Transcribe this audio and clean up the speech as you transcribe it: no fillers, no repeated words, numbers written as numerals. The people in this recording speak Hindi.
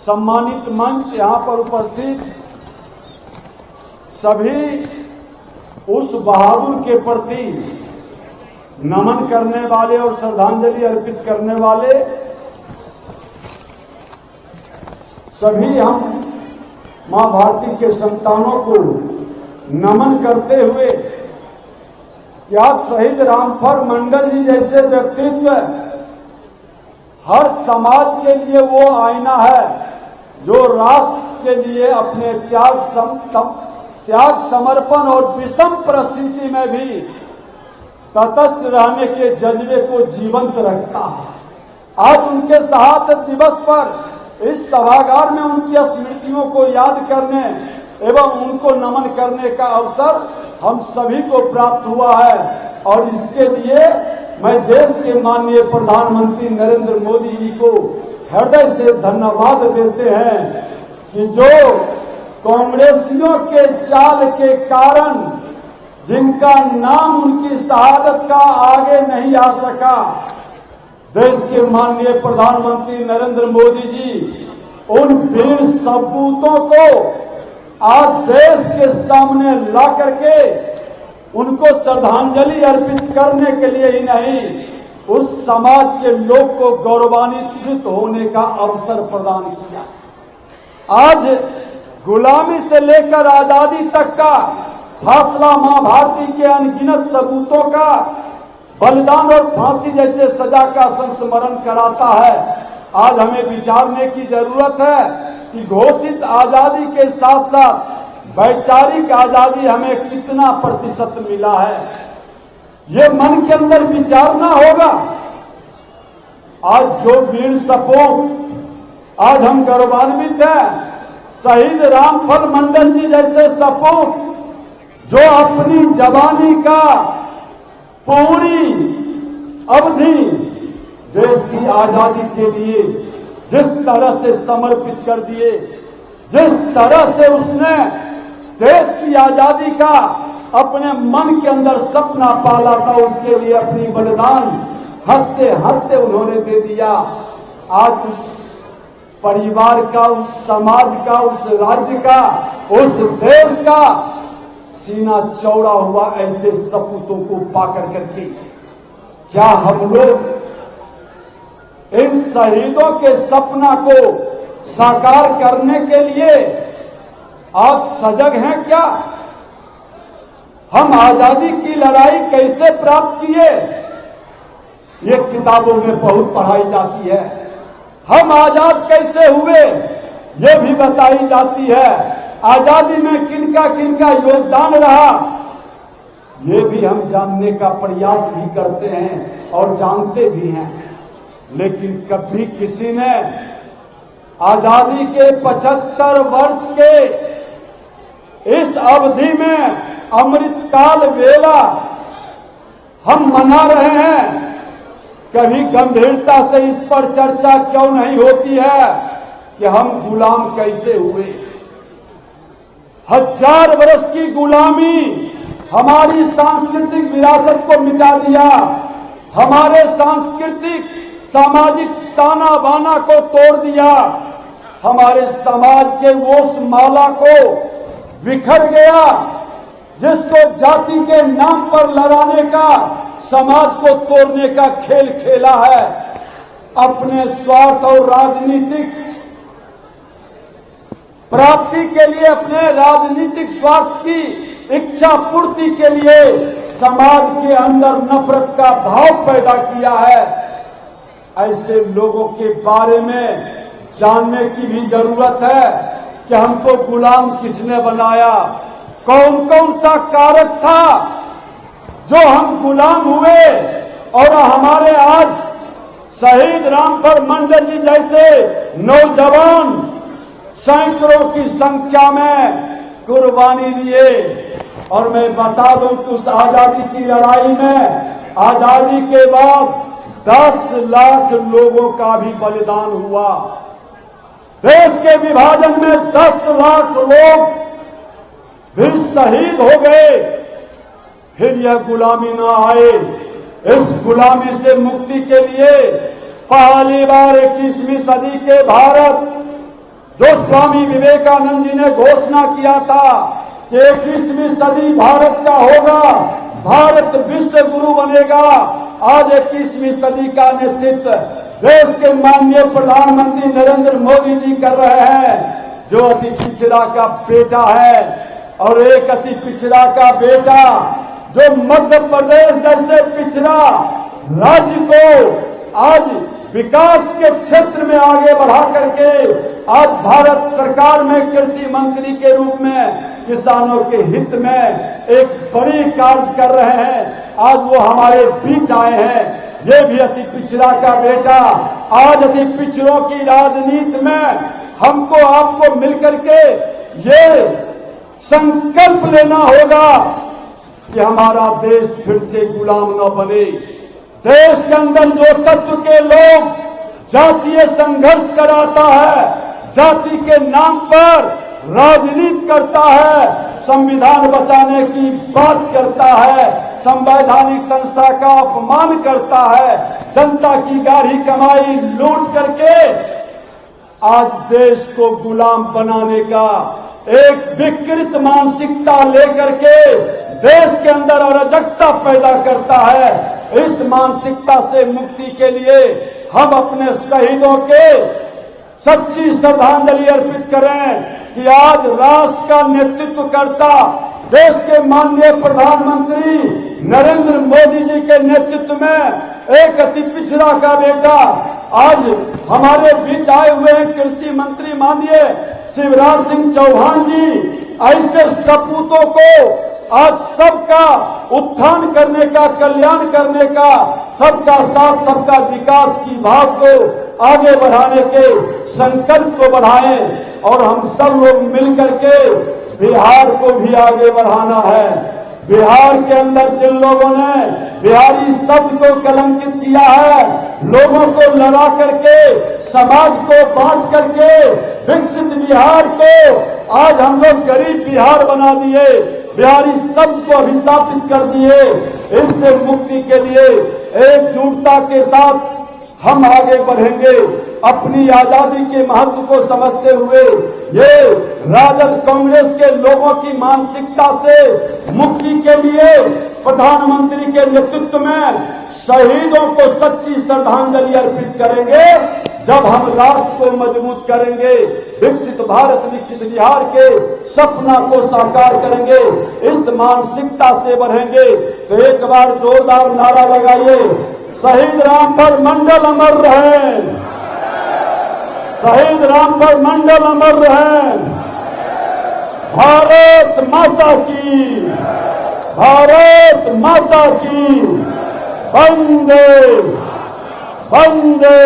सम्मानित मंच, यहां पर उपस्थित सभी उस बहादुर के प्रति नमन करने वाले और श्रद्धांजलि अर्पित करने वाले सभी हम मां भारती के संतानों को नमन करते हुए क्या शहीद रामफल मंडल जी जैसे व्यक्तित्व हर समाज के लिए वो आईना है जो राष्ट्र के लिए अपने त्याग समर्पण और विषम परिस्थिति में भी तटस्थ रहने के जज्बे को जीवंत रखता है। आज उनके शहादत दिवस पर इस सभागार में उनकी स्मृतियों को याद करने एवं उनको नमन करने का अवसर हम सभी को प्राप्त हुआ है और इसके लिए मैं देश के माननीय प्रधानमंत्री नरेंद्र मोदी जी को हृदय से धन्यवाद देते हैं कि जो कांग्रेसियों के चाल के कारण जिनका नाम उनकी शहादत का आगे नहीं आ सका, देश के माननीय प्रधानमंत्री नरेंद्र मोदी जी उन वीर सपूतों को आज देश के सामने ला करके उनको श्रद्धांजलि अर्पित करने के लिए ही नहीं, उस समाज के लोग को गौरवान्वित होने का अवसर प्रदान किया। आज गुलामी से लेकर आजादी तक का फासला मां भारती के अनगिनत सबूतों का बलिदान और फांसी जैसे सजा का संस्मरण कराता है। आज हमें विचारने की जरूरत है कि घोषित आजादी के साथ साथ वैचारिक आजादी हमें कितना प्रतिशत मिला है, ये मन के अंदर विचारना होगा। आज जो वीर सपूत आज हम गौरवान्वित हैं, शहीद रामफल मंडल जी जैसे सपूत जो अपनी जवानी का पूरी अवधि देश की आजादी के लिए जिस तरह से समर्पित कर दिए, जिस तरह से उसने देश की आजादी का अपने मन के अंदर सपना पाला था, उसके लिए अपनी बलिदान हंसते हंसते उन्होंने दे दिया। आज उस परिवार का, उस समाज का, उस राज्य का, उस देश का सीना चौड़ा हुआ ऐसे सपूतों को पाकर करके क्या हम लोग इन शहीदों के सपना को साकार करने के लिए आज सजग हैं क्या? हम आजादी की लड़ाई कैसे प्राप्त किए, ये किताबों में बहुत पढ़ाई जाती है। हम आजाद कैसे हुए, ये भी बताई जाती है। आजादी में किनका किनका योगदान रहा, ये भी हम जानने का प्रयास भी करते हैं और जानते भी हैं। लेकिन कभी किसी ने आजादी के 75 वर्ष के इस अवधि में अमृतकाल वेला हम मना रहे हैं, कभी गंभीरता से इस पर चर्चा क्यों नहीं होती है कि हम गुलाम कैसे हुए। 1000 वर्ष की गुलामी हमारी सांस्कृतिक विरासत को मिटा दिया, हमारे सांस्कृतिक सामाजिक ताना बाना को तोड़ दिया, हमारे समाज के उस माला को बिखर गया जिसको जाति के नाम पर लड़ाने का, समाज को तोड़ने का खेल खेला है। अपने स्वार्थ और राजनीतिक प्राप्ति के लिए, अपने राजनीतिक स्वार्थ की इच्छा पूर्ति के लिए समाज के अंदर नफरत का भाव पैदा किया है। ऐसे लोगों के बारे में जानने की भी जरूरत है कि हमको गुलाम किसने बनाया, कौन कौन सा कारक था जो हम गुलाम हुए और हमारे आज शहीद रामफल मंडल जी जैसे नौजवान सैकड़ों की संख्या में कुर्बानी दिए। और मैं बता दूं कि उस आजादी की लड़ाई में आजादी के बाद 10 लाख लोगों का भी बलिदान हुआ। देश के विभाजन में 10 लाख लोग भी शहीद हो गए, फिर यह गुलामी न आए। इस गुलामी से मुक्ति के लिए पहली बार 21वीं सदी के भारत जो स्वामी विवेकानंद जी ने घोषणा किया था कि 21वीं सदी भारत का होगा, भारत विश्व गुरु बनेगा। आज 21वीं सदी का नेतृत्व देश के माननीय प्रधानमंत्री नरेंद्र मोदी जी कर रहे हैं, जो अति पिछड़ा का बेटा है। और एक अति पिछड़ा का बेटा जो मध्य प्रदेश जैसे पिछड़ा राज्य को आज विकास के क्षेत्र में आगे बढ़ा करके आज भारत सरकार में कृषि मंत्री के रूप में किसानों के हित में एक बड़ी कार्य कर रहे हैं। आज वो हमारे बीच आए हैं। ये भी अति पिछड़ा का बेटा। आज अति पिछड़ों की राजनीति में हमको आपको मिलकर के ये संकल्प लेना होगा कि हमारा देश फिर से गुलाम न बने। देश के अंदर जो तत्व के लोग जातीय संघर्ष कराता है, जाति के नाम पर राजनीति करता है, संविधान बचाने की बात करता है, संवैधानिक संस्था का अपमान करता है, जनता की गाढ़ी कमाई लूट करके आज देश को गुलाम बनाने का एक विकृत मानसिकता लेकर के देश के अंदर अराजकता पैदा करता है। इस मानसिकता से मुक्ति के लिए हम अपने शहीदों के सच्ची श्रद्धांजलि अर्पित करें कि आज राष्ट्र का नेतृत्व करता देश के माननीय प्रधानमंत्री नरेंद्र मोदी जी के नेतृत्व में एक अति पिछड़ा का बेटा आज हमारे बीच आए हुए हैं। कृषि मंत्री माननीय शिवराज सिंह चौहान जी ऐसे सपूतों को आज सबका उत्थान करने का, कल्याण करने का, सबका साथ सबका विकास की भाव को आगे बढ़ाने के संकल्प को बढ़ाएं और हम सब लोग मिलकर के बिहार को भी आगे बढ़ाना है। बिहार के अंदर जिन लोगों ने बिहारी शब्द को कलंकित किया है, लोगों को लड़ा करके, समाज को बांट करके विकसित बिहार को आज हम लोग गरीब बिहार बना दिए, बिहारी शब्द को अभिशापित कर दिए। इससे मुक्ति के लिए एकजुटता के साथ हम आगे बढ़ेंगे। अपनी आजादी के महत्व को समझते हुए ये राजद कांग्रेस के लोगों की मानसिकता से मुक्ति के लिए प्रधानमंत्री के नेतृत्व में शहीदों को सच्ची श्रद्धांजलि अर्पित करेंगे। जब हम राष्ट्र को मजबूत करेंगे, विकसित भारत, विकसित बिहार के सपना को साकार करेंगे, इस मानसिकता से बढ़ेंगे। तो एक बार जोरदार नारा लगाइए, शहीद रामफल मंडल अमर रहे, शहीद रामफल मंडल अमर रहे। भारत माता की, भारत माता की। वंदे वंदे।